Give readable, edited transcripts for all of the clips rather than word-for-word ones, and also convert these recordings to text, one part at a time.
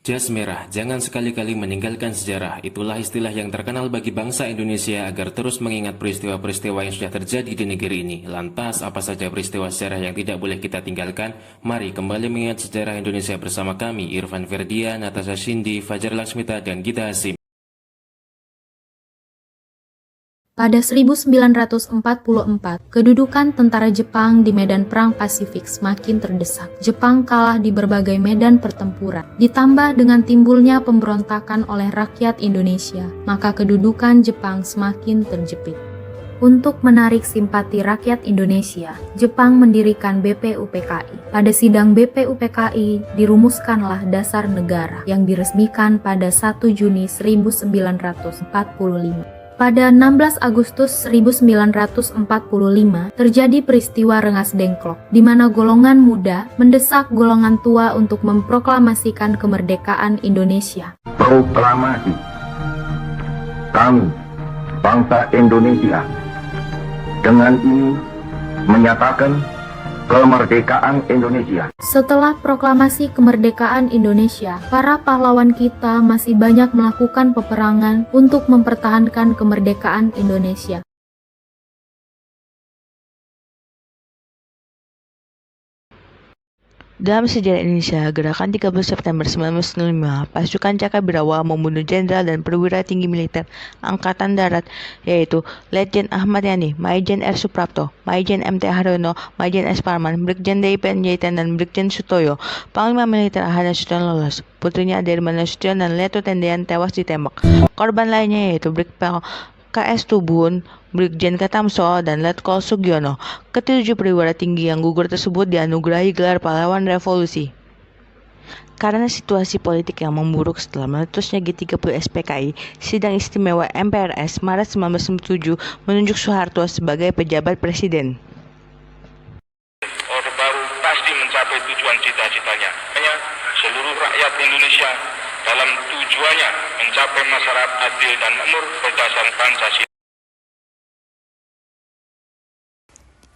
Jas merah, jangan sekali-kali meninggalkan sejarah. Itulah istilah yang terkenal bagi bangsa Indonesia agar terus mengingat peristiwa-peristiwa yang sudah terjadi di negeri ini. Lantas, apa saja peristiwa sejarah yang tidak boleh kita tinggalkan? Mari kembali mengingat sejarah Indonesia bersama kami, Irfan Ferdia, Natasha Shindi, Fajar Laksmita, dan Gita Hasim. Pada 1944, kedudukan tentara Jepang di medan Perang Pasifik semakin terdesak. Jepang kalah di berbagai medan pertempuran. Ditambah dengan timbulnya pemberontakan oleh rakyat Indonesia, maka kedudukan Jepang semakin terjepit. Untuk menarik simpati rakyat Indonesia, Jepang mendirikan BPUPKI. Pada sidang BPUPKI, dirumuskanlah dasar negara yang diresmikan pada 1 Juni 1945. Pada 16 Agustus 1945, terjadi peristiwa Rengas Dengklok, di mana golongan muda mendesak golongan tua untuk memproklamasikan kemerdekaan Indonesia. Proklamasi. Kami, bangsa Indonesia, dengan ini menyatakan kemerdekaan Indonesia. Setelah proklamasi kemerdekaan Indonesia, para pahlawan kita masih banyak melakukan peperangan untuk mempertahankan kemerdekaan Indonesia. Dalam sejarah Indonesia, gerakan 13 September 1945, pasukan Cakabirawa membunuh jenderal dan perwira tinggi militer Angkatan Darat, yaitu Letjen Ahmad Yani, Maijen R. Suprapto, Maijen M.T. Haryono, Maijen S. Parman, Brigjen D.I. Panjaitan, dan Brigjen Sutoyo. Panglima Militer Ahmad Nasution lolos, putrinya Adirman Nasution dan Leto Tendean tewas ditembak. Korban lainnya yaitu Brigpel KS Tubun, Brigjen Katamso, dan Letkol Sugiono. Ketujuh perwira tinggi yang gugur tersebut dianugerahi gelar pahlawan revolusi. Karena situasi politik yang memburuk setelah meletusnya G30 SPKI, Sidang Istimewa MPRS Maret 1997 menunjuk Soeharto sebagai pejabat presiden. Orde Baru pasti mencapai tujuan cita-citanya. Seluruh rakyat Indonesia dalam tujuannya mencapai masyarakat adil dan makmur berdasarkan Pancasila.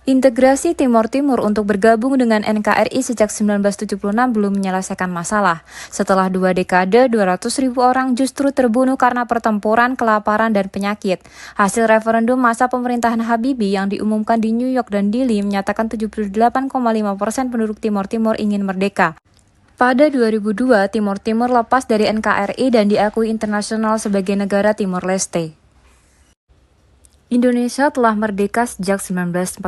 Integrasi Timor Timur untuk bergabung dengan NKRI sejak 1976 belum menyelesaikan masalah. Setelah 2 dekade, 200.000 orang justru terbunuh karena pertempuran, kelaparan, dan penyakit. Hasil referendum masa pemerintahan Habibie yang diumumkan di New York dan Dili menyatakan 78,5% penduduk Timor Timur ingin merdeka. Pada 2002, Timor Timur lepas dari NKRI dan diakui internasional sebagai negara Timor Leste. Indonesia telah merdeka sejak 1945,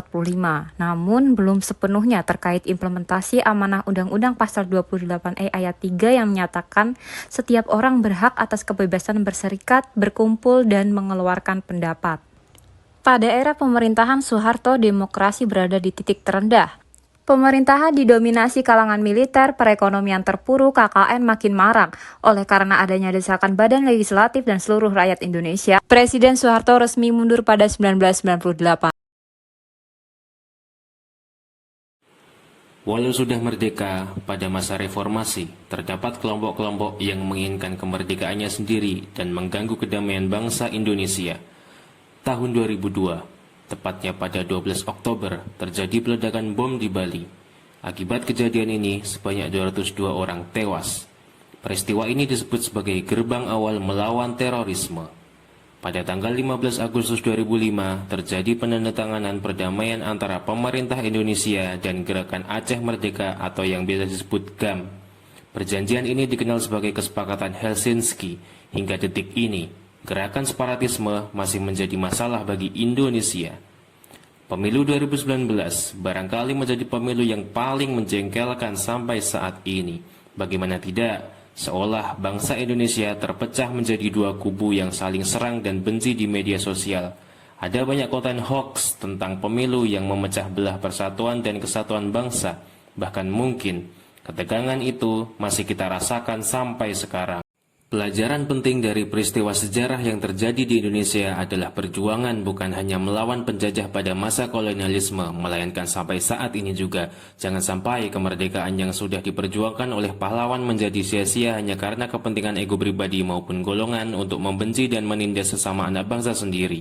namun belum sepenuhnya terkait implementasi amanah Undang-Undang Pasal 28E ayat 3 yang menyatakan setiap orang berhak atas kebebasan berserikat, berkumpul, dan mengeluarkan pendapat. Pada era pemerintahan Soeharto, demokrasi berada di titik terendah. Pemerintahan didominasi kalangan militer, perekonomian terpuruk, KKN makin marak. Oleh karena adanya desakan badan legislatif dan seluruh rakyat Indonesia, Presiden Soeharto resmi mundur pada 1998. Walau sudah merdeka, pada masa reformasi, terdapat kelompok-kelompok yang menginginkan kemerdekaannya sendiri dan mengganggu kedamaian bangsa Indonesia. Tahun 2002, tepatnya pada 12 Oktober, terjadi peledakan bom di Bali. Akibat kejadian ini, sebanyak 202 orang tewas. Peristiwa ini disebut sebagai gerbang awal melawan terorisme. Pada tanggal 15 Agustus 2005, terjadi penandatanganan perdamaian antara pemerintah Indonesia dan Gerakan Aceh Merdeka atau yang biasa disebut GAM. Perjanjian ini dikenal sebagai Kesepakatan Helsinki. Hingga detik ini, gerakan separatisme masih menjadi masalah bagi Indonesia. Pemilu 2019 barangkali menjadi pemilu yang paling menjengkelkan sampai saat ini. Bagaimana tidak, seolah bangsa Indonesia terpecah menjadi 2 kubu yang saling serang dan benci di media sosial. Ada banyak konten hoax tentang pemilu yang memecah belah persatuan dan kesatuan bangsa. Bahkan mungkin ketegangan itu masih kita rasakan sampai sekarang. Pelajaran penting dari peristiwa sejarah yang terjadi di Indonesia adalah perjuangan bukan hanya melawan penjajah pada masa kolonialisme, melainkan sampai saat ini juga. Jangan sampai kemerdekaan yang sudah diperjuangkan oleh pahlawan menjadi sia-sia hanya karena kepentingan ego pribadi maupun golongan untuk membenci dan menindas sesama anak bangsa sendiri.